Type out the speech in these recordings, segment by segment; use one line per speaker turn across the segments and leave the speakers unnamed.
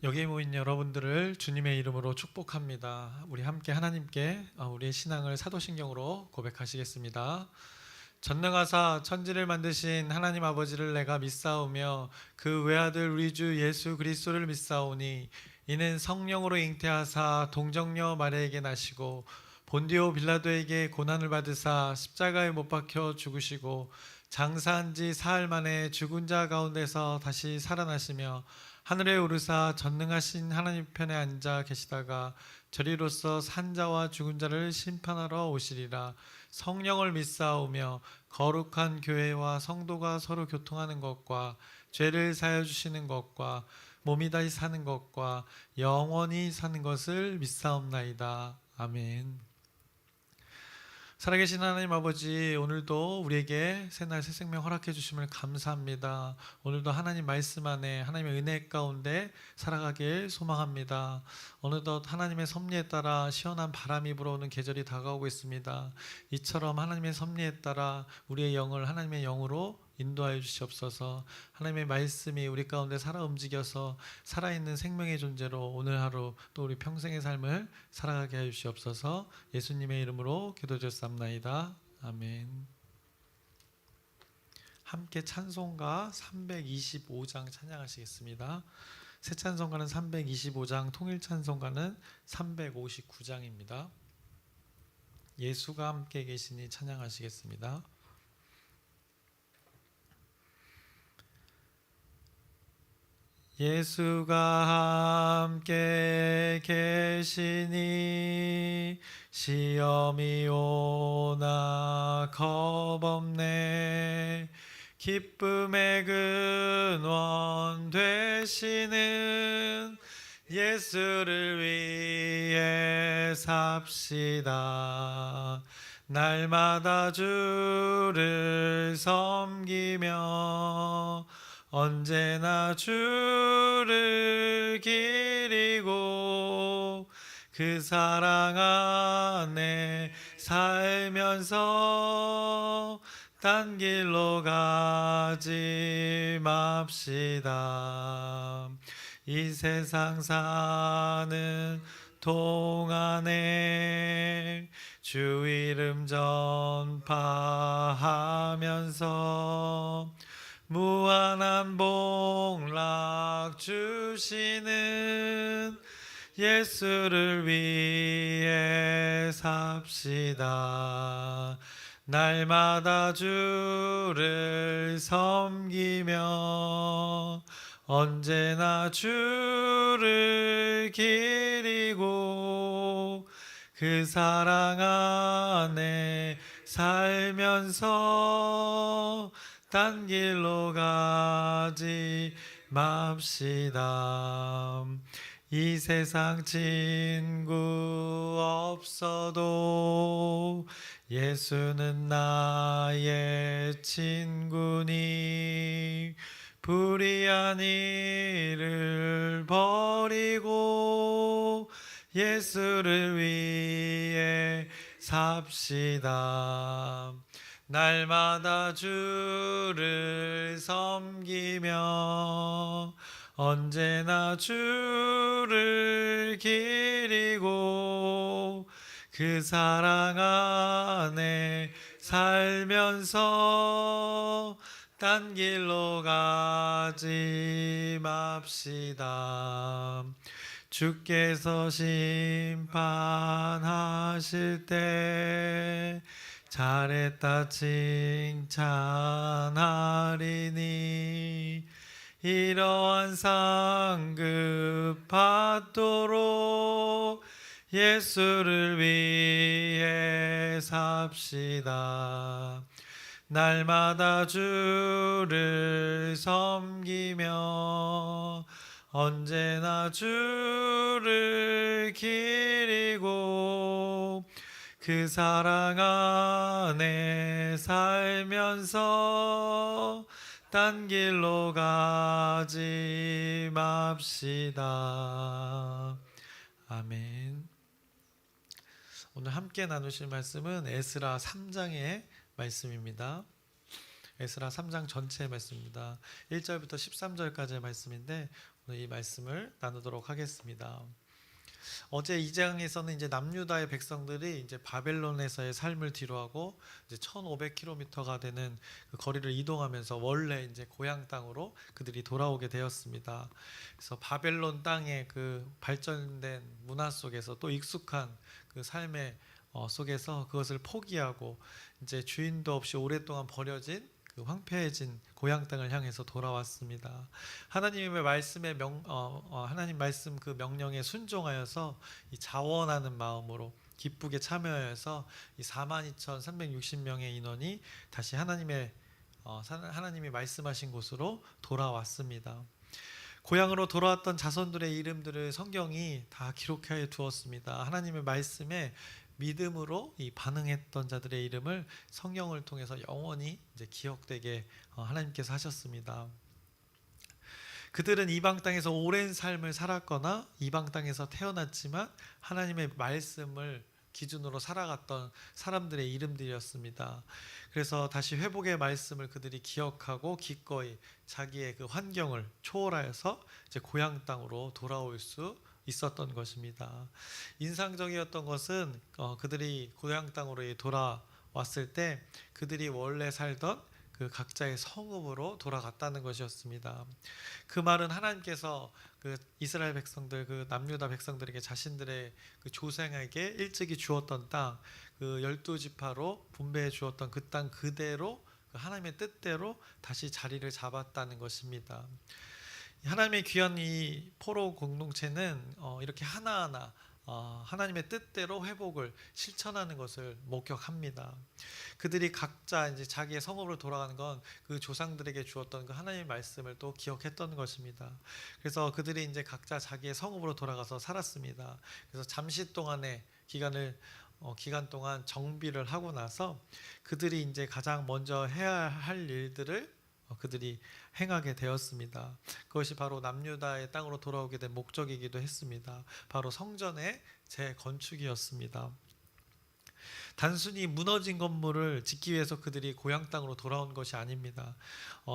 여기에 모인 여러분들을 주님의 이름으로 축복합니다. 우리 함께 하나님께 우리의 신앙을 사도신경으로 고백하시겠습니다. 전능하사 천지를 만드신 하나님 아버지를 내가 믿사오며 그 외아들 우리 주 예수 그리스도를 믿사오니 이는 성령으로 잉태하사 동정녀 마리아에게 나시고 본디오 빌라도에게 고난을 받으사 십자가에 못 박혀 죽으시고 장사한 지 사흘 만에 죽은 자 가운데서 다시 살아나시며 하늘에 오르사 전능하신 하나님 편에 앉아 계시다가 저리로서 산 자와 죽은 자를 심판하러 오시리라. 성령을 믿사오며 거룩한 교회와 성도가 서로 교통하는 것과 죄를 사하여 주시는 것과 몸이 다시 사는 것과 영원히 사는 것을 믿사옵나이다. 아멘. 살아계신 하나님 아버지, 오늘도 우리에게 새날 새 생명 허락해 주심을 감사합니다. 오늘도 하나님 말씀 안에 하나님의 은혜 가운데 살아가길 소망합니다. 어느덧 하나님의 섭리에 따라 시원한 바람이 불어오는 계절이 다가오고 있습니다. 이처럼 하나님의 섭리에 따라 우리의 영을 하나님의 영으로 인도하여 주시옵소서. 하나님의 말씀이 우리 가운데 살아 움직여서 살아있는 생명의 존재로 오늘 하루 또 우리 평생의 삶을 살아가게 하여 주시옵소서. 예수님의 이름으로 기도드렸사옵나이다. 아멘. 함께 찬송가 325장 찬양하시겠습니다. 새 찬송가는 325장, 통일 찬송가는 359장입니다. 예수가 함께 계시니 찬양하시겠습니다. 예수가 함께 계시니 시험이 오나 겁없네. 기쁨의 근원 되시는 예수를 위해 삽시다. 날마다 주를 섬기며 언제나 주를 기리고 그 사랑 안에 살면서 딴 길로 가지 맙시다. 이 세상 사는 동안에 주 이름 전파하면서 무한한 복락 주시는 예수를 위해 삽시다. 날마다 주를 섬기며 언제나 주를 기리고 그 사랑 안에 살면서 딴 길로 가지 맙시다. 이 세상 친구 없어도 예수는 나의 친구니 불의한 일을 버리고 예수를 위해 삽시다. 날마다 주를 섬기며 언제나 주를 기리고 그 사랑 안에 살면서 딴 길로 가지 맙시다. 주께서 심판하실 때 잘했다 칭찬하리니 이러한 상급 받도록 예수를 위해 삽시다. 날마다 주를 섬기며 언제나 주를 기리고 그 사랑 안에 살면서 딴 길로 가지 맙시다. 아멘. 오늘 함께 나누실 말씀은 에스라 3장의 말씀입니다. 에스라 3장 전체의 말씀입니다. 1절부터 13절까지의 말씀인데 오늘 이 말씀을 나누도록 하겠습니다. 어제 2장에서는 이제 남유다의 백성들이 이제 바벨론에서의 삶을 뒤로하고 이제 1,500km가 되는 그 거리를 이동하면서 원래 이제 고향 땅으로 그들이 돌아오게 되었습니다. 그래서 바벨론 땅의 그 발전된 문화 속에서 또 익숙한 그 삶의 속에서 그것을 포기하고 이제 주인도 없이 오랫동안 버려진 그 황폐해진 고향 땅을 향해서 돌아왔습니다. 하나님의 말씀에 하나님 말씀 그 명령에 순종하여서 이 자원하는 마음으로 기쁘게 참여하여서 이 42,360명의 인원이 다시 하나님이 말씀하신 곳으로 돌아왔습니다. 고향으로 돌아왔던 자손들의 이름들을 성경이 다 기록하여 두었습니다. 하나님의 말씀에 믿음으로 이 반응했던 자들의 이름을 성경을 통해서 영원히 이제 기억되게 하나님께서 하셨습니다. 그들은 이방 땅에서 오랜 삶을 살았거나 이방 땅에서 태어났지만 하나님의 말씀을 기준으로 살아갔던 사람들의 이름들이었습니다. 그래서 다시 회복의 말씀을 그들이 기억하고 기꺼이 자기의 그 환경을 초월하여서 이제 고향 땅으로 돌아올 수 있었던 것입니다. 인상적이었던 것은 그들이 고향 땅으로 돌아왔을 때 그들이 원래 살던 그 각자의 성읍으로 돌아갔다는 것이었습니다. 그 말은 하나님께서 그 이스라엘 백성들, 그 남유다 백성들에게 자신들의 그 조상에게 일찍이 주었던 땅, 그 12지파로 분배해 주었던 그 땅 그대로 그 하나님의 뜻대로 다시 자리를 잡았다는 것입니다. 하나님의 귀한 이 포로 공동체는 이렇게 하나하나 하나님의 뜻대로 회복을 실천하는 것을 목격합니다. 그들이 각자 이제 자기의 성읍으로 돌아가는 건 그 조상들에게 주었던 그 하나님의 말씀을 또 기억했던 것입니다. 그래서 그들이 이제 각자 자기의 성읍으로 돌아가서 살았습니다. 그래서 잠시 동안의 기간 동안 정비를 하고 나서 그들이 이제 가장 먼저 해야 할 일들을 그들이 행하게 되었습니다. 그것이 바로 남유다의 땅으로 돌아오게 된 목적이기도 했습니다. 바로 성전의 재건축이었습니다. 단순히 무너진 건물을 짓기 위해서 그들이 고향 땅으로 돌아온 것이 아닙니다.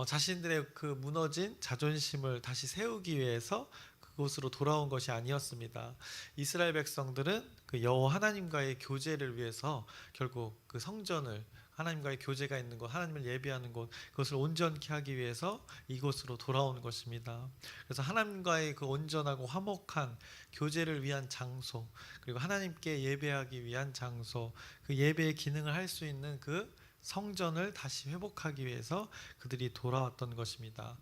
자신들의 그 무너진 자존심을 다시 세우기 위해서 그곳으로 돌아온 것이 아니었습니다. 이스라엘 백성들은 그 여호와 하나님과의 교제를 위해서 결국 그 성전을 하나님과의 교제가 있는 곳, 하나님을 예배하는 곳, 그것을 온전케 하기 위해서 이곳으로 돌아온 것입니다. 그래서 하나님과의 그 온전하고 화목한 교제를 위한 장소, 그리고 하나님께 예배하기 위한 장소, 그 예배의 기능을 할 수 있는 그 성전을 다시 회복하기 위해서 그들이 돌아왔던 것입니다.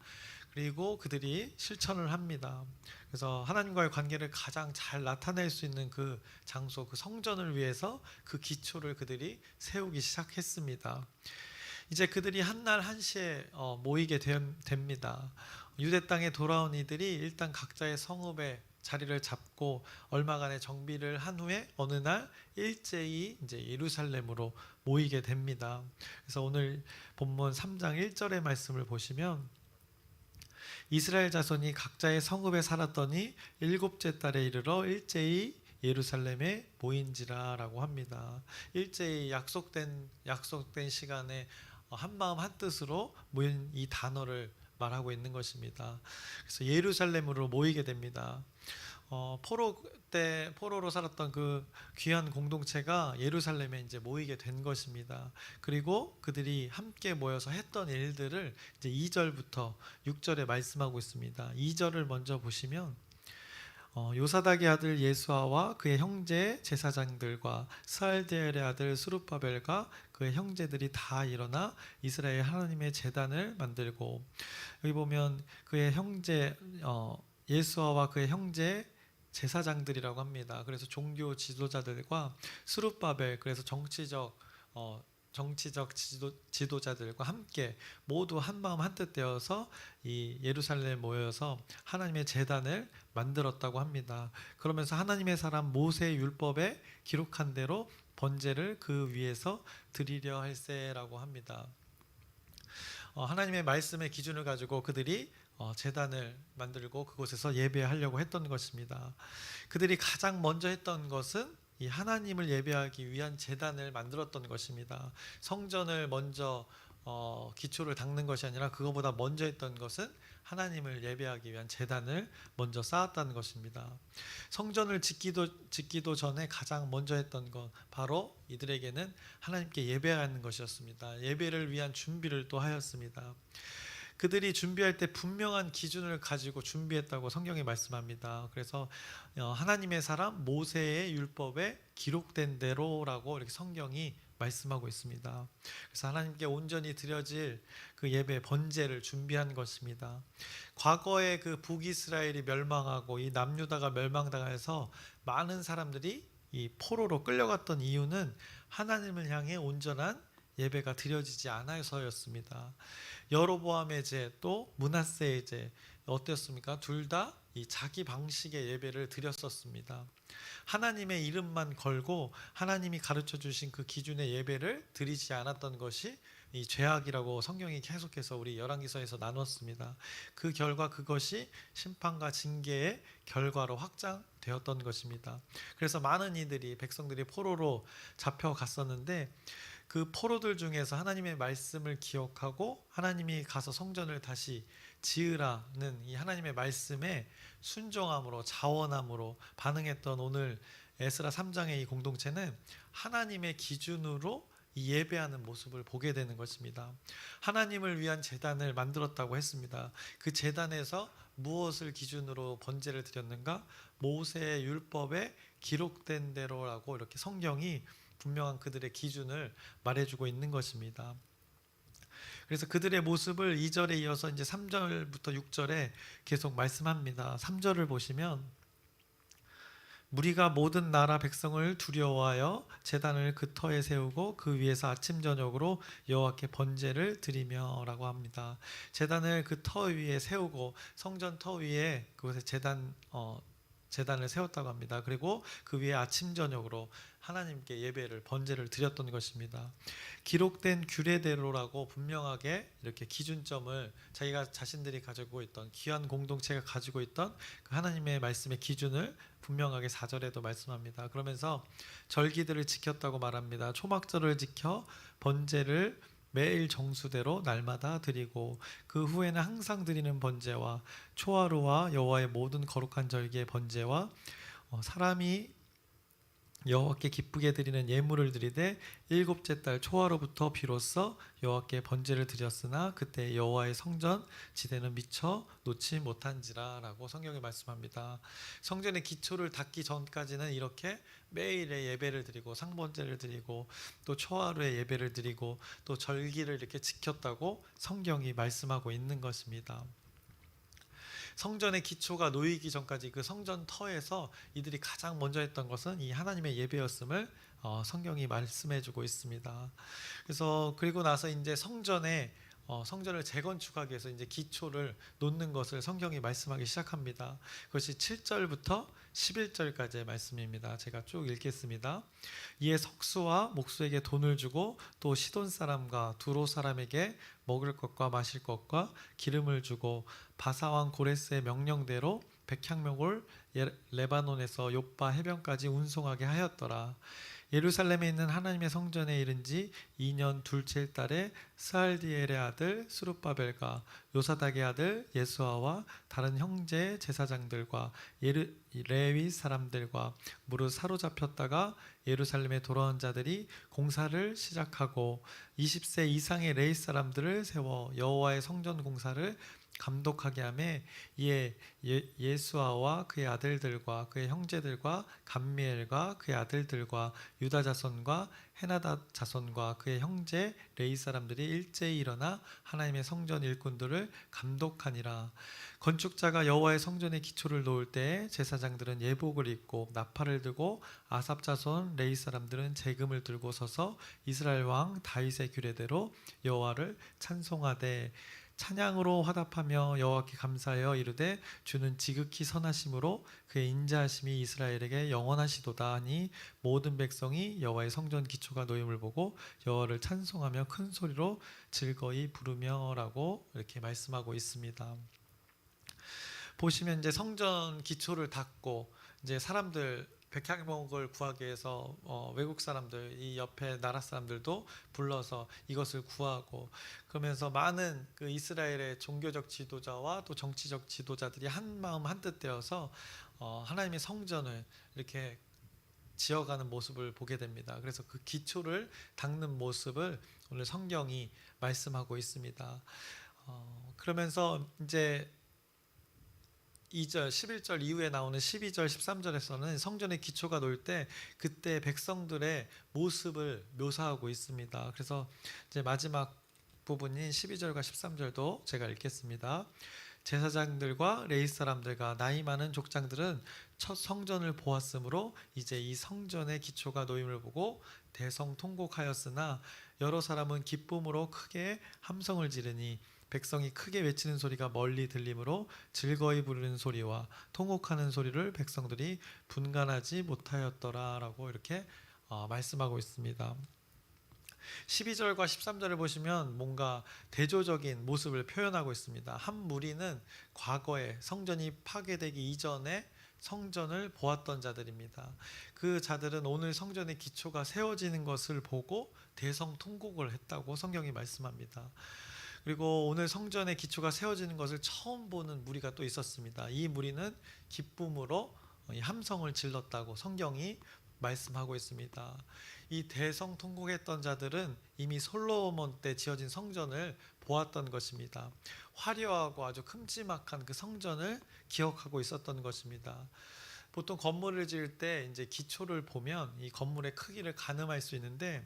그리고 그들이 실천을 합니다. 그래서 하나님과의 관계를 가장 잘 나타낼 수 있는 그 장소, 그 성전을 위해서 그 기초를 그들이 세우기 시작했습니다. 이제 그들이 한날 한시에 모이게 됩니다. 유대 땅에 돌아온 이들이 일단 각자의 성읍에 자리를 잡고 얼마간의 정비를 한 후에 어느 날 일제히 이제 예루살렘으로 모이게 됩니다. 그래서 오늘 본문 3장 1절의 말씀을 보시면 이스라엘 자손이 각자의 성읍에 살았더니 일곱째 달에 이르러 일제히 예루살렘에 모인지라라고 합니다. 일제히 약속된 시간에 한마음 한뜻으로 모인 이 단어를 말하고 있는 것입니다. 그래서 예루살렘으로 모이게 됩니다. 포로로 살았던 그 귀한 공동체가 예루살렘에 이제 모이게 된 것입니다. 그리고 그들이 함께 모여서 했던 일들을 이제 2절부터 6절에 말씀하고 있습니다. 2절을 먼저 보시면 요사닥의 아들 예수아와 그의 형제 제사장들과 스알디엘의 아들 스룹바벨과 그의 형제들이 다 일어나 이스라엘 하나님의 제단을 만들고, 여기 보면 그의 형제 예수아와 그의 형제 제사장들이라고 합니다. 그래서 종교 지도자들과 스룹바벨, 그래서 정치적 지도자들과 함께 모두 한마음 한뜻 되어서 이 예루살렘에 모여서 하나님의 제단을 만들었다고 합니다. 그러면서 하나님의 사람 모세의 율법에 기록한 대로 번제를 그 위에서 드리려 할세라고 합니다. 하나님의 말씀의 기준을 가지고 그들이 제단을 만들고 그곳에서 예배하려고 했던 것입니다. 그들이 가장 먼저 했던 것은 이 하나님을 예배하기 위한 제단을 만들었던 것입니다. 성전을 먼저 기초를 닦는 것이 아니라 그거보다 먼저 했던 것은 하나님을 예배하기 위한 제단을 먼저 쌓았다는 것입니다. 성전을 짓기도 전에 가장 먼저 했던 것 바로 이들에게는 하나님께 예배하는 것이었습니다. 예배를 위한 준비를 또 하였습니다. 그들이 준비할 때 분명한 기준을 가지고 준비했다고 성경이 말씀합니다. 그래서 하나님의 사람 모세의 율법에 기록된 대로라고 이렇게 성경이 말씀하고 있습니다. 그래서 하나님께 온전히 드려질 그 예배 번제를 준비한 것입니다. 과거에 그 북이스라엘이 멸망하고 이 남유다가 멸망당해서 많은 사람들이 이 포로로 끌려갔던 이유는 하나님을 향해 온전한 예배가 드려지지 않아서였습니다. 여로보암의 죄 또 므낫세의 죄 어땠습니까? 둘 다 이 자기 방식의 예배를 드렸었습니다. 하나님의 이름만 걸고 하나님이 가르쳐 주신 그 기준의 예배를 드리지 않았던 것이 이 죄악이라고 성경이 계속해서 우리 열왕기서에서 나눴습니다. 그 결과 그것이 심판과 징계의 결과로 확장되었던 것입니다. 그래서 많은 이들이 백성들이 포로로 잡혀갔었는데 그 포로들 중에서 하나님의 말씀을 기억하고 하나님이 가서 성전을 다시 지으라는 이 하나님의 말씀에 순종함으로 자원함으로 반응했던 오늘 에스라 3장의 이 공동체는 하나님의 기준으로 이 예배하는 모습을 보게 되는 것입니다. 하나님을 위한 제단을 만들었다고 했습니다. 그 제단에서 무엇을 기준으로 번제를 드렸는가? 모세의 율법에 기록된 대로라고 이렇게 성경이 분명한 그들의 기준을 말해주고 있는 것입니다. 그래서 그들의 모습을 2절에 이어서 이제 3절부터 6절에 계속 말씀합니다. 3절을 보시면 무리가 모든 나라 백성을 두려워하여 제단을 그 터에 세우고 그 위에서 아침 저녁으로 여호와께 번제를 드리며라고 합니다. 제단을 그 터 위에 세우고 성전 터 위에 그곳에 제단을 세웠다고 합니다. 그리고 그 위에 아침 저녁으로 하나님께 예배를 번제를 드렸던 것입니다. 기록된 규례대로라고 분명하게 이렇게 기준점을 자기가 자신들이 가지고 있던 귀한 공동체가 가지고 있던 그 하나님의 말씀의 기준을 분명하게 4절에도 말씀합니다. 그러면서 절기들을 지켰다고 말합니다. 초막절을 지켜 번제를 매일 정수대로 날마다 드리고 그 후에는 항상 드리는 번제와 초하루와 여호와의 모든 거룩한 절기의 번제와 사람이 여호와께 기쁘게 드리는 예물을 드리되 일곱째 달 초하루부터 비로소 여호와께 번제를 드렸으나 그때 여호와의 성전 지대는 미처 놓지 못한지라라고 성경이 말씀합니다. 성전의 기초를 닦기 전까지는 이렇게 매일의 예배를 드리고 상번제를 드리고 또 초하루의 예배를 드리고 또 절기를 이렇게 지켰다고 성경이 말씀하고 있는 것입니다. 성전의 기초가 놓이기 전까지 그 성전 터에서 이들이 가장 먼저 했던 것은 이 하나님의 예배였음을 성경이 말씀해주고 있습니다. 그래서 그리고 나서 이제 성전을 재건축하기 위해서 이제 기초를 놓는 것을 성경이 말씀하기 시작합니다. 그것이 7절부터 11절까지의 말씀입니다. 제가 쭉 읽겠습니다. 이에 석수와 목수에게 돈을 주고 또 시돈 사람과 두로 사람에게 먹을 것과 마실 것과 기름을 주고 바사왕 고레스의 명령대로 백향목을 레바논에서 욥바 해변까지 운송하게 하였더라. 예루살렘에 있는 하나님의 성전에 이른 지 2년 둘째 달에 스알디엘의 아들 스룹바벨과 요사닥의 아들 예수아와 다른 형제 제사장들과 레위 사람들과 무릇 사로잡혔다가 예루살렘에 돌아온 자들이 공사를 시작하고 20세 이상의 레위 사람들을 세워 여호와의 성전 공사를 감독하게 하매 이에 예수아와 그의 아들들과 그의 형제들과 감미엘과 그의 아들들과 유다 자손과 헤나다 자손과 그의 형제 레위 사람들이 일제히 일어나 하나님의 성전 일꾼들을 감독하니라. 건축자가 여호와의 성전의 기초를 놓을 때 제사장들은 예복을 입고 나팔을 들고 아삽 자손 레위 사람들은 제금을 들고 서서 이스라엘 왕 다윗의 규례대로 여호와를 찬송하되 찬양으로 화답하며 여호와께 감사하여 이르되 주는 지극히 선하심으로 그의 인자하심이 이스라엘에게 영원하시도다 하니 모든 백성이 여호와의 성전 기초가 놓임을 보고 여호와를 찬송하며 큰 소리로 즐거이 부르며라고 이렇게 말씀하고 있습니다. 보시면 이제 성전 기초를 닦고 이제 사람들 백향목을 구하기 위해서 외국 사람들, 이 옆에 나라 사람들도 불러서 이것을 구하고, 그러면서 많은 그 이스라엘의 종교적 지도자와 또 정치적 지도자들이 한 마음 한뜻 되어서 하나님의 성전을 이렇게 지어가는 모습을 보게 됩니다. 그래서 그 기초를 닦는 모습을 오늘 성경이 말씀하고 있습니다. 그러면서 이제 2절 11절 이후에 나오는 12절 13절에서는 성전의 기초가 놓일 때 그때 백성들의 모습을 묘사하고 있습니다. 그래서 이제 마지막 부분인 12절과 13절도 제가 읽겠습니다. 제사장들과 레위 사람들과 나이 많은 족장들은 첫 성전을 보았으므로 이제 이 성전의 기초가 놓임을 보고 대성통곡하였으나 여러 사람은 기쁨으로 크게 함성을 지르니 백성이 크게 외치는 소리가 멀리 들리므로 즐거이 부르는 소리와 통곡하는 소리를 백성들이 분간하지 못하였더라라고 이렇게 말씀하고 있습니다. 12절과 13절을 보시면 뭔가 대조적인 모습을 표현하고 있습니다. 한 무리는 과거에 성전이 파괴되기 이전에 성전을 보았던 자들입니다. 그 자들은 오늘 성전의 기초가 세워지는 것을 보고 대성통곡을 했다고 성경이 말씀합니다. 그리고 오늘 성전의 기초가 세워지는 것을 처음 보는 무리가 또 있었습니다. 이 무리는 기쁨으로 함성을 질렀다고 성경이 말씀하고 있습니다. 이 대성통곡했던 자들은 이미 솔로몬 때 지어진 성전을 보았던 것입니다. 화려하고 아주 큼지막한 그 성전을 기억하고 있었던 것입니다. 보통 건물을 지을 때 이제 기초를 보면 이 건물의 크기를 가늠할 수 있는데,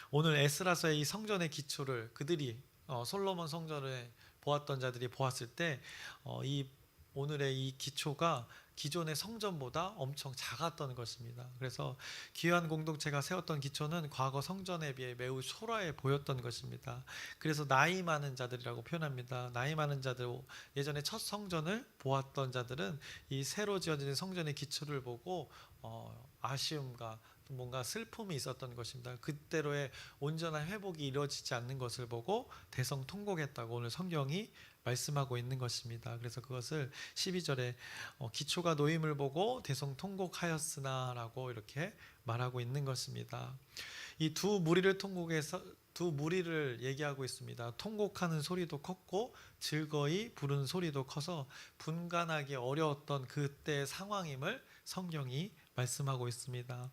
오늘 에스라서의 이 성전의 기초를 그들이 솔로몬 성전을 보았던 자들이 보았을 때 이 오늘의 이 기초가 기존의 성전보다 엄청 작았던 것입니다. 그래서 귀한 공동체가 세웠던 기초는 과거 성전에 비해 매우 초라해 보였던 것입니다. 그래서 나이 많은 자들이라고 표현합니다. 나이 많은 자들, 예전에 첫 성전을 보았던 자들은 이 새로 지어진 성전의 기초를 보고 아쉬움과 뭔가 슬픔이 있었던 것입니다. 그때로의 온전한 회복이 이루어지지 않는 것을 보고 대성통곡했다고 오늘 성경이 말씀하고 있는 것입니다. 그래서 그것을 12절에 기초가 놓임을 보고 대성통곡하였으나 라고 이렇게 말하고 있는 것입니다. 이 두 무리를 얘기하고 있습니다. 통곡하는 소리도 컸고 즐거이 부르는 소리도 커서 분간하기 어려웠던 그때의 상황임을 성경이 말씀하고 있습니다.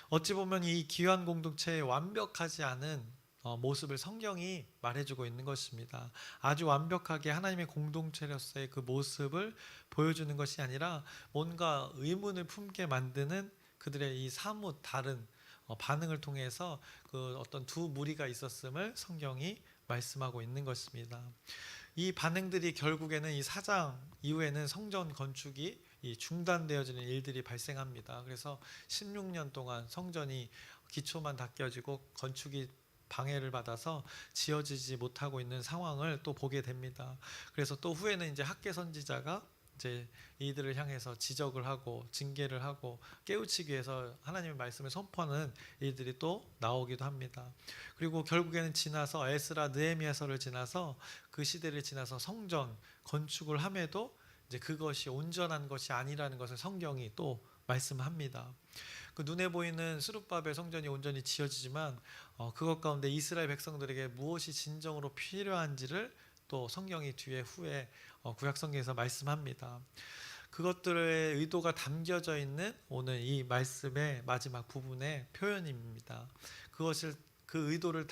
어찌 보면 이 귀한 공동체의 완벽하지 않은 모습을 성경이 말해주고 있는 것입니다. 아주 완벽하게 하나님의 공동체로서의 그 모습을 보여주는 것이 아니라 뭔가 의문을 품게 만드는 그들의 이 사뭇 다른 반응을 통해서 그 어떤 두 무리가 있었음을 성경이 말씀하고 있는 것입니다. 이 반응들이 결국에는 이 4장 이후에는 성전 건축이 중단되어지는 일들이 발생합니다. 그래서 16년 동안 성전이 기초만 닦여지고 건축이 방해를 받아서 지어지지 못하고 있는 상황을 또 보게 됩니다. 그래서 또 후에는 이제 학계 선지자가 이제 이들을 향해서 지적을 하고 징계를 하고 깨우치기 위해서 하나님의 말씀을 선포하는 일들이 또 나오기도 합니다. 그리고 결국에는 지나서 에스라 느헤미야서를 지나서 그 시대를 지나서 성전 건축을 함에도 이제 그것이 온전한 것이 아니라는 것을 성경이 또 말씀합니다. 그 눈에 보이는 스룹바벨 성전이 온전히 지어지지만 그것 가운데 이스라엘 백성들에게 무엇이 진정으로 필요한지를 또 성경이 뒤에 후에 구약 성경에서 말씀합니다. 그것들의 의도가 담겨져 있는 오늘 이 말씀의 마지막 부분의 표현입니다. 그 의도를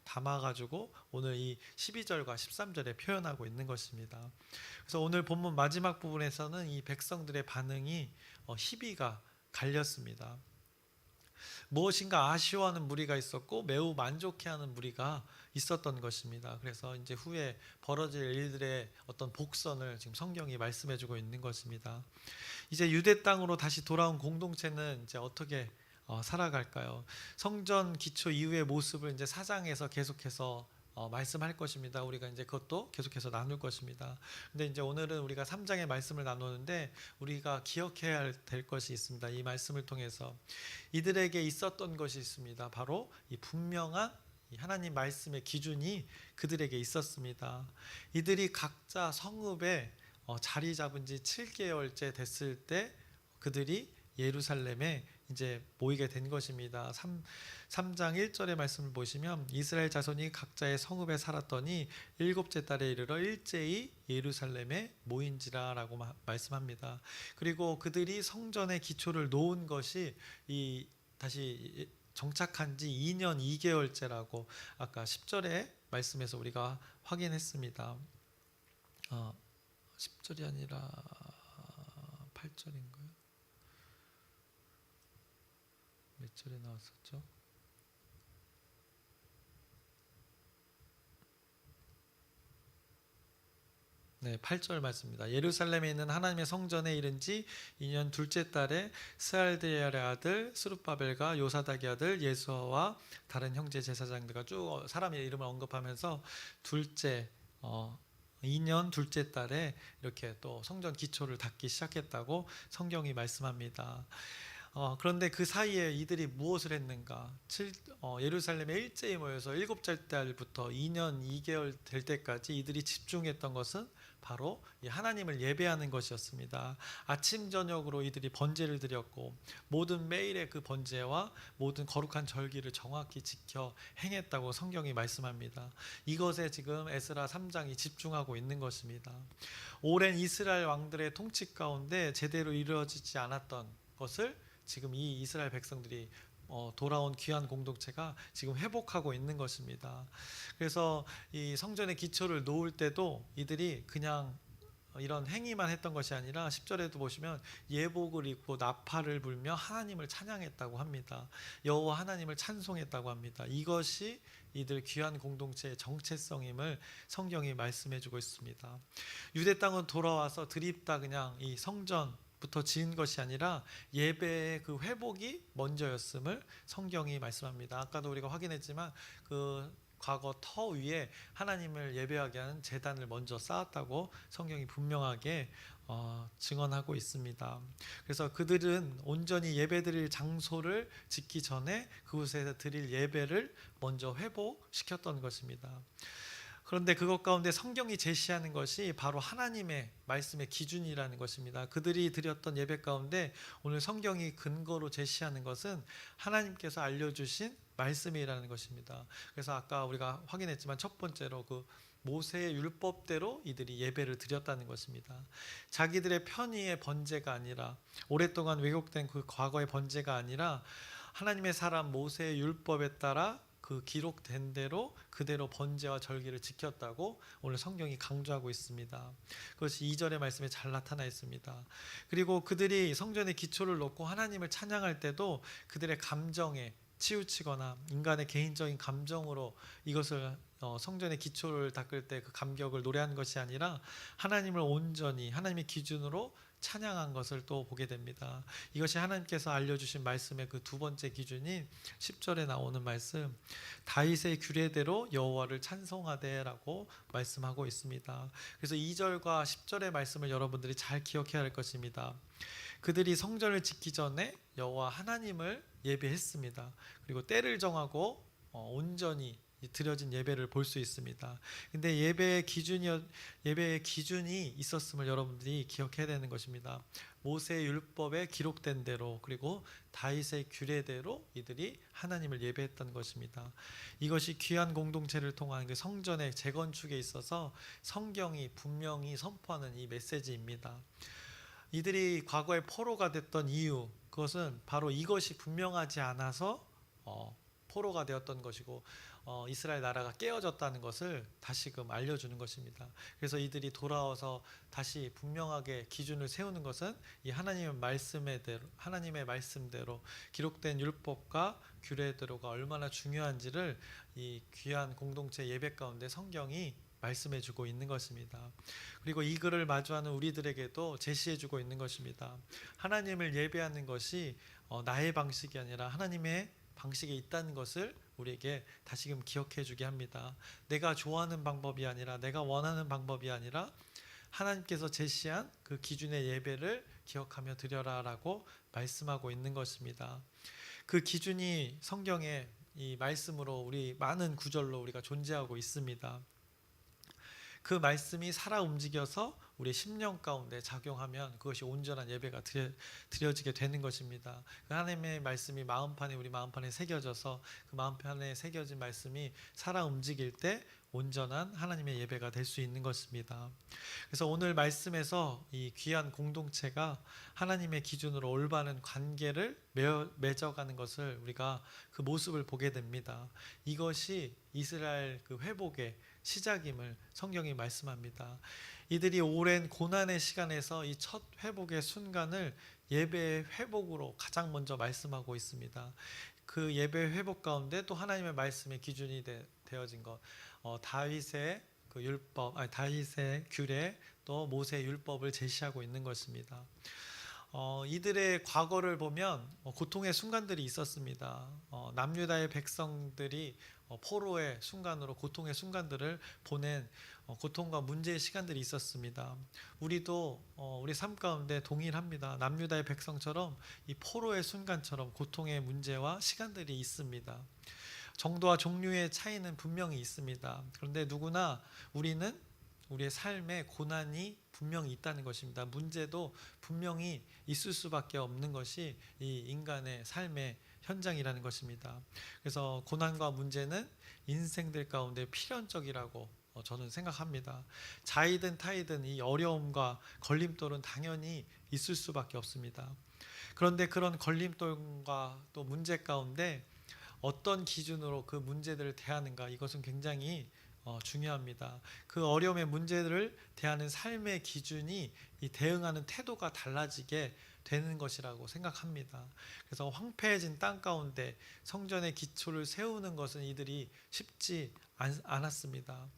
담아가지고 오늘 이 12절과 13절에 표현하고 있는 것입니다. 그래서 오늘 본문 마지막 부분에서는 이 백성들의 반응이 희비가 갈렸습니다. 무엇인가 아쉬워하는 무리가 있었고 매우 만족해하는 무리가 있었던 것입니다. 그래서 이제 후에 벌어질 일들의 어떤 복선을 지금 성경이 말씀해주고 있는 것입니다. 이제 유대 땅으로 다시 돌아온 공동체는 이제 어떻게 살아갈까요? 성전 기초 이후의 모습을 이제 4장에서 계속해서 말씀할 것입니다. 우리가 이제 그것도 계속해서 나눌 것입니다. 근데 이제 오늘은 우리가 3장의 말씀을 나누는데 우리가 기억해야 될 것이 있습니다. 이 말씀을 통해서 이들에게 있었던 것이 있습니다. 바로 이 분명한 하나님 말씀의 기준이 그들에게 있었습니다. 이들이 각자 성읍에 자리 잡은 지 7개월째 됐을 때 그들이 예루살렘에 이제 모이게 된 것입니다. 3장 1절의 말씀을 보시면 이스라엘 자손이 각자의 성읍에 살았더니 일곱째 달에 이르러 일제히 예루살렘에 모인지라라고 말씀합니다. 그리고 그들이 성전의 기초를 놓은 것이 다시 정착한 지 2년 2개월째라고 아까 10절의 말씀에서 우리가 확인했습니다. 10절이 아니라 8절인가요? 몇 절에 나왔었죠? 네, 8절 말씀입니다. 예루살렘에 있는 하나님의 성전에 이른 지 2년 둘째 달에 스알디엘의 아들 스룹바벨과 요사닥의 아들 예수아와 다른 형제 제사장들과 쭉 사람의 이름을 언급하면서 2년 둘째 달에 이렇게 또 성전 기초를 닦기 시작했다고 성경이 말씀합니다. 그런데 그 사이에 이들이 무엇을 했는가? 예루살렘에 일제히 모여서 일곱째 달부터 2년 2개월 될 때까지 이들이 집중했던 것은 바로 하나님을 예배하는 것이었습니다. 아침 저녁으로 이들이 번제를 드렸고 모든 매일의 그 번제와 모든 거룩한 절기를 정확히 지켜 행했다고 성경이 말씀합니다. 이것에 지금 에스라 3장이 집중하고 있는 것입니다. 오랜 이스라엘 왕들의 통치 가운데 제대로 이루어지지 않았던 것을 지금 이 이스라엘 백성들이 돌아온 귀한 공동체가 지금 회복하고 있는 것입니다. 그래서 이 성전의 기초를 놓을 때도 이들이 그냥 이런 행위만 했던 것이 아니라 10절에도 보시면 예복을 입고 나팔을 불며 하나님을 찬양했다고 합니다. 여호와 하나님을 찬송했다고 합니다. 이것이 이들 귀한 공동체의 정체성임을 성경이 말씀해주고 있습니다. 유대 땅은 돌아와서 드립다 그냥 이 성전 부터 지은 것이 아니라 예배의 그 회복이 먼저였음을 성경이 말씀합니다. 아까도 우리가 확인했지만 그 과거 터 위에 하나님을 예배하게 하는 제단을 먼저 쌓았다고 성경이 분명하게 증언하고 있습니다. 그래서 그들은 온전히 예배드릴 장소를 짓기 전에 그곳에서 드릴 예배를 먼저 회복시켰던 것입니다. 그런데 그것 가운데 성경이 제시하는 것이 바로 하나님의 말씀의 기준이라는 것입니다. 그들이 드렸던 예배 가운데 오늘 성경이 근거로 제시하는 것은 하나님께서 알려주신 말씀이라는 것입니다. 그래서 아까 우리가 확인했지만 첫 번째로 그 모세의 율법대로 이들이 예배를 드렸다는 것입니다. 자기들의 편의의 번제가 아니라 오랫동안 왜곡된 그 과거의 번제가 아니라 하나님의 사람 모세의 율법에 따라 그 기록된 대로 그대로 번제와 절기를 지켰다고 오늘 성경이 강조하고 있습니다. 그것이 2절의 말씀에 잘 나타나 있습니다. 그리고 그들이 성전의 기초를 놓고 하나님을 찬양할 때도 그들의 감정에 치우치거나 인간의 개인적인 감정으로 이것을 성전의 기초를 닦을 때 그 감격을 노래한 것이 아니라 하나님을 온전히 하나님의 기준으로 찬양한 것을 또 보게 됩니다. 이것이 하나님께서 알려주신 말씀의 그 두 번째 기준인 10절에 나오는 말씀, 다윗의 규례대로 여호와를 찬송하되라고 말씀하고 있습니다. 그래서 2절과 10절의 말씀을 여러분들이 잘 기억해야 할 것입니다. 그들이 성전을 짓기 전에 여호와 하나님을 예배했습니다. 그리고 때를 정하고 온전히 드려진 예배를 볼 수 있습니다. 근데 예배의 기준이 있었음을 여러분들이 기억해야 되는 것입니다. 모세의 율법에 기록된 대로 그리고 다윗의 규례대로 이들이 하나님을 예배했던 것입니다. 이것이 귀한 공동체를 통한 그 성전의 재건축에 있어서 성경이 분명히 선포하는 이 메시지입니다. 이들이 과거에 포로가 됐던 이유, 그것은 바로 이것이 분명하지 않아서 포로가 되었던 것이고 이스라엘 나라가 깨어졌다는 것을 다시금 알려주는 것입니다. 그래서 이들이 돌아와서 다시 분명하게 기준을 세우는 것은 이 하나님의 말씀대로 기록된 율법과 규례대로가 얼마나 중요한지를 이 귀한 공동체 예배 가운데 성경이 말씀해주고 있는 것입니다. 그리고 이 글을 마주하는 우리들에게도 제시해주고 있는 것입니다. 하나님을 예배하는 것이 나의 방식이 아니라 하나님의 방식에 있다는 것을 우리에게 다시금 기억해 주게 합니다. 내가 좋아하는 방법이 아니라 내가 원하는 방법이 아니라 하나님께서 제시한 그 기준의 예배를 기억하며 드려라 라고 말씀하고 있는 것입니다. 그 기준이 성경의 이 말씀으로 우리 많은 구절로 우리가 존재하고 있습니다. 그 말씀이 살아 움직여서 우리의 심령 가운데 작용하면 그것이 온전한 예배가 드려지게 되는 것입니다. 그 하나님의 말씀이 마음판에 우리 마음판에 새겨져서 그 마음판에 새겨진 말씀이 살아 움직일 때 온전한 하나님의 예배가 될 수 있는 것입니다. 그래서 오늘 말씀에서 이 귀한 공동체가 하나님의 기준으로 올바른 관계를 맺어가는 것을 우리가 그 모습을 보게 됩니다. 이것이 이스라엘 그 회복의 시작임을 성경이 말씀합니다. 이들이 오랜 고난의 시간에서 이 첫 회복의 순간을 예배의 회복으로 가장 먼저 말씀하고 있습니다. 그 예배 회복 가운데 또 하나님의 말씀의 기준이 되어진 것, 다윗의 그 율법, 다윗의 규례, 또 모세의 율법을 제시하고 있는 것입니다. 이들의 과거를 보면 고통의 순간들이 있었습니다. 남유다의 백성들이 포로의 순간으로 고통의 순간들을 보낸 고통과 문제의 시간들이 있었습니다. 우리도 우리 삶 가운데 동일합니다. 남유다의 백성처럼 이 포로의 순간처럼 고통의 문제와 시간들이 있습니다. 정도와 종류의 차이는 분명히 있습니다. 그런데 누구나 우리는 우리의 삶에 고난이 분명히 있다는 것입니다. 문제도 분명히 있을 수밖에 없는 것이 이 인간의 삶의 현장이라는 것입니다. 그래서 고난과 문제는 인생들 가운데 필연적이라고 저는 생각합니다. 자이든 타이든 이 어려움과 걸림돌은 당연히 있을 수밖에 없습니다. 그런데 그런 걸림돌과 또 문제 가운데 어떤 기준으로 그 문제들을 대하는가, 이것은 굉장히 중요합니다. 그 어려움의 문제들을 대하는 삶의 기준이 이 대응하는 태도가 달라지게 되는 것이라고 생각합니다. 그래서 황폐해진 땅 가운데 성전의 기초를 세우는 것은 이들이 쉽지 않았습니다.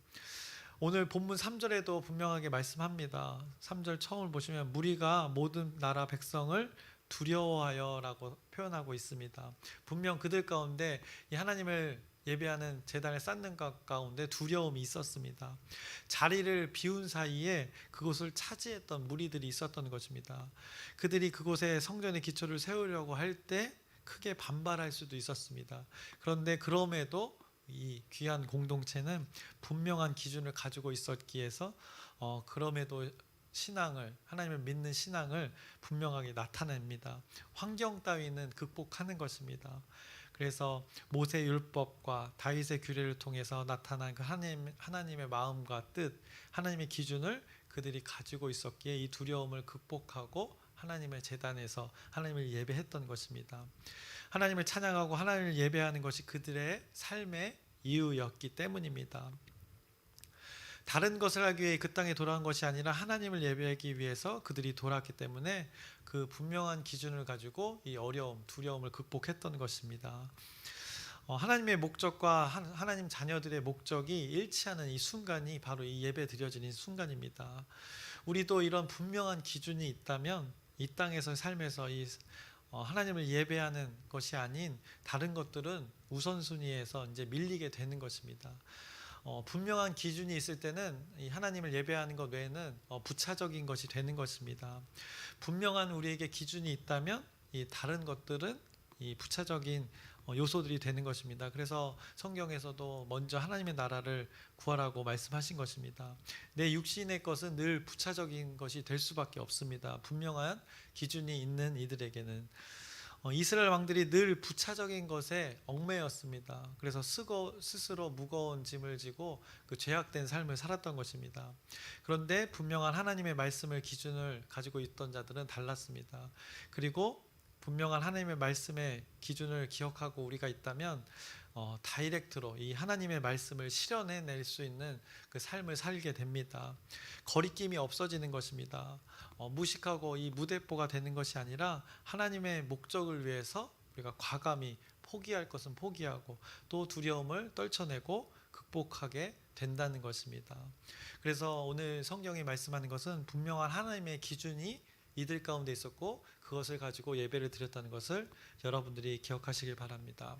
오늘 본문 3절에도 분명하게 말씀합니다. 3절 처음을 보시면 무리가 모든 나라 백성을 두려워하여라고 표현하고 있습니다. 분명 그들 가운데 이 하나님을 예배하는 제단을 쌓는 것 가운데 두려움이 있었습니다. 자리를 비운 사이에 그곳을 차지했던 무리들이 있었던 것입니다. 그들이 그곳에 성전의 기초를 세우려고 할 때 크게 반발할 수도 있었습니다. 그런데 그럼에도 이 귀한 공동체는 분명한 기준을 가지고 있었기에서 그럼에도 신앙을, 하나님을 믿는 신앙을 분명하게 나타냅니다. 환경 따위는 극복하는 것입니다. 그래서 모세 율법과 다윗의 규례를 통해서 나타난 그 하나님의 마음과 뜻, 하나님의 기준을 그들이 가지고 있었기에 이 두려움을 극복하고 하나님의 제단에서 하나님을 예배했던 것입니다. 하나님을 찬양하고 하나님을 예배하는 것이 그들의 삶의 이유였기 때문입니다. 다른 것을 하기 위해 그 땅에 돌아온 것이 아니라 하나님을 예배하기 위해서 그들이 돌아왔기 때문에 그 분명한 기준을 가지고 이 어려움, 두려움을 극복했던 것입니다. 하나님의 목적과 하나님 자녀들의 목적이 일치하는 이 순간이 바로 이 예배 드려지는 순간입니다. 우리도 이런 분명한 기준이 있다면 이 땅에서 삶에서 이 하나님을 예배하는 것이 아닌 다른 것들은 우선순위에서 이제 밀리게 되는 것입니다. 분명한 기준이 있을 때는 이 하나님을 예배하는 것 외에는 부차적인 것이 되는 것입니다. 분명한 우리에게 기준이 있다면 이 다른 것들은 이 부차적인 요소들이 되는 것입니다. 그래서 성경에서도 먼저 하나님의 나라를 구하라고 말씀하신 것입니다. 내 육신의 것은 늘 부차적인 것이 될 수밖에 없습니다. 분명한 기준이 있는 이들에게는 이스라엘 왕들이 늘 부차적인 것에 얽매였습니다. 그래서 스스로 무거운 짐을 지고 그 죄악된 삶을 살았던 것입니다. 그런데 분명한 하나님의 말씀을 기준을 가지고 있던 자들은 달랐습니다. 그리고 분명한 하나님의 말씀의 기준을 기억하고 우리가 있다면 다이렉트로 이 하나님의 말씀을 실현해낼 수 있는 그 삶을 살게 됩니다. 거리낌이 없어지는 것입니다. 무식하고 이 무대뽀가 되는 것이 아니라 하나님의 목적을 위해서 우리가 과감히 포기할 것은 포기하고 또 두려움을 떨쳐내고 극복하게 된다는 것입니다. 그래서 오늘 성경이 말씀하는 것은 분명한 하나님의 기준이 이들 가운데 있었고 그것을 가지고 예배를 드렸다는 것을 여러분들이 기억하시길 바랍니다.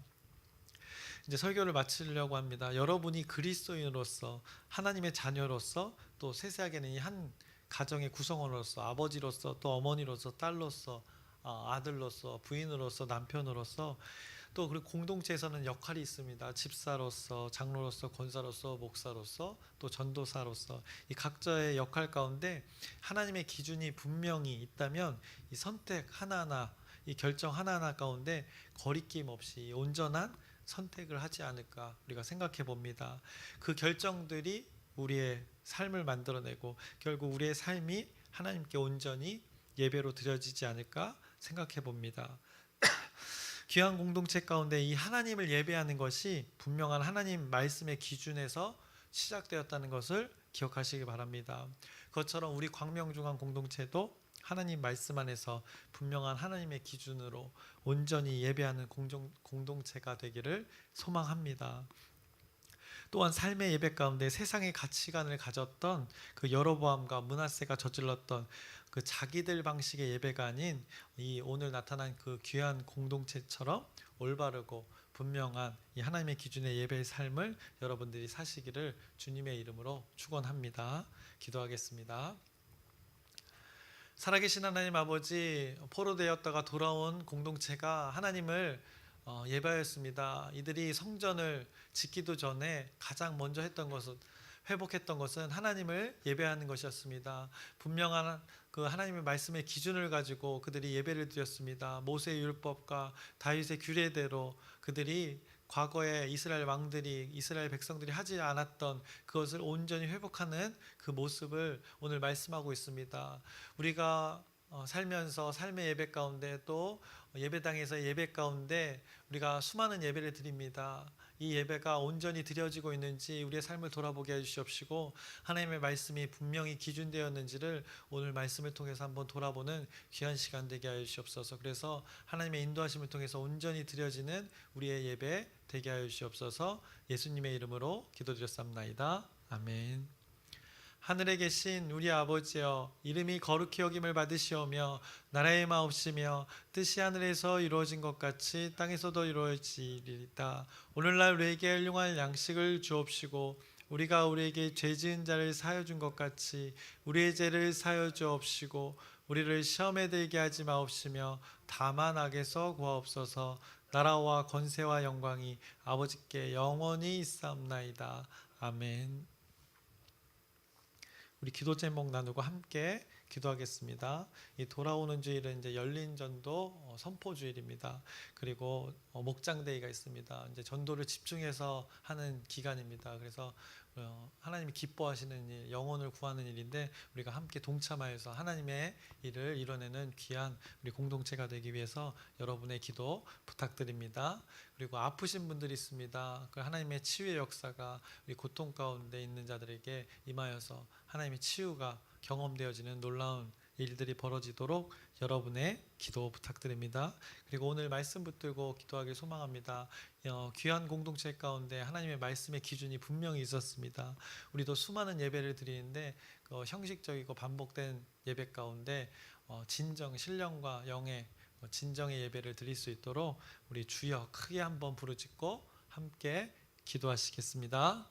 이제 설교를 마치려고 합니다. 여러분이 그리스도인으로서 하나님의 자녀로서 또 세세하게는 이 한 가정의 구성원으로서 아버지로서 또 어머니로서 딸로서 아들로서 부인으로서 남편으로서 또 그리고 공동체에서는 역할이 있습니다. 집사로서, 장로로서, 권사로서, 목사로서, 또 전도사로서 이 각자의 역할 가운데 하나님의 기준이 분명히 있다면 이 선택 하나하나, 이 결정 하나하나 가운데 거리낌 없이 온전한 선택을 하지 않을까 우리가 생각해 봅니다. 그 결정들이 우리의 삶을 만들어내고 결국 우리의 삶이 하나님께 온전히 예배로 드려지지 않을까 생각해 봅니다. 귀한 공동체 가운데 이 하나님을 예배하는 것이 분명한 하나님 말씀의 기준에서 시작되었다는 것을 기억하시기 바랍니다. 그것처럼 우리 광명중앙 공동체도 하나님 말씀 안에서 분명한 하나님의 기준으로 온전히 예배하는 공동체가 되기를 소망합니다. 또한 삶의 예배 가운데 세상의 가치관을 가졌던 그 여로보암과 므낫세가 저질렀던 그 자기들 방식의 예배가 아닌 이 오늘 나타난 그 귀한 공동체처럼 올바르고 분명한 이 하나님의 기준의 예배의 삶을 여러분들이 사시기를 주님의 이름으로 축원합니다. 기도하겠습니다. 살아계신 하나님 아버지, 포로되었다가 돌아온 공동체가 하나님을 예배하였습니다. 이들이 성전을 짓기도 전에 가장 먼저 했던 것은 회복했던 것은 하나님을 예배하는 것이었습니다. 분명한 그 하나님의 말씀의 기준을 가지고 그들이 예배를 드렸습니다. 모세의 율법과 다윗의 규례대로 그들이 과거에 이스라엘 왕들이 이스라엘 백성들이 하지 않았던 그것을 온전히 회복하는 그 모습을 오늘 말씀하고 있습니다. 우리가 살면서 삶의 예배 가운데 또 예배당에서 예배 가운데 우리가 수많은 예배를 드립니다. 이 예배가 온전히 드려지고 있는지 우리의 삶을 돌아보게 해주시옵시고 하나님의 말씀이 분명히 기준되었는지를 오늘 말씀을 통해서 한번 돌아보는 귀한 시간 되게 하여 주시옵소서. 그래서 하나님의 인도하심을 통해서 온전히 드려지는 우리의 예배 되게 하여 주시옵소서. 예수님의 이름으로 기도드렸사옵나이다. 아멘. 하늘에 계신 우리 아버지여, 이름이 거룩히 여김을 받으시오며 나라의 마옵시며 뜻이 하늘에서 이루어진 것 같이 땅에서도 이루어지리이다. 오늘날 우리에게 일용할 양식을 주옵시고 우리가 우리에게 죄 지은 자를 사하여 준 것 같이 우리의 죄를 사하여 주옵시고 우리를 시험에 들게 하지 마옵시며 다만 악에서 구하옵소서. 나라와 권세와 영광이 아버지께 영원히 있사옵나이다. 아멘. 우리 기도 제목 나누고 함께 기도하겠습니다. 이 돌아오는 주일은 이제 열린 전도 선포 주일입니다. 그리고 목장데이가 있습니다. 이제 전도를 집중해서 하는 기간입니다. 그래서 하나님이 기뻐하시는 일, 영혼을 구하는 일인데 우리가 함께 동참하여서 하나님의 일을 이뤄내는 귀한 우리 공동체가 되기 위해서 여러분의 기도 부탁드립니다. 그리고 아프신 분들이 있습니다. 그 하나님의 치유의 역사가 우리 고통 가운데 있는 자들에게 임하여서 하나님의 치유가 경험되어지는 놀라운 일들이 벌어지도록 여러분의 기도 부탁드립니다. 그리고 오늘 말씀 붙들고 기도하길 소망합니다. 귀한 공동체 가운데 하나님의 말씀의 기준이 분명히 있었습니다. 우리도 수많은 예배를 드리는데 형식적이고 반복된 예배 가운데 진정, 신령과 영의 진정의 예배를 드릴 수 있도록 우리 주여 크게 한번 부르짖고 함께 기도하시겠습니다.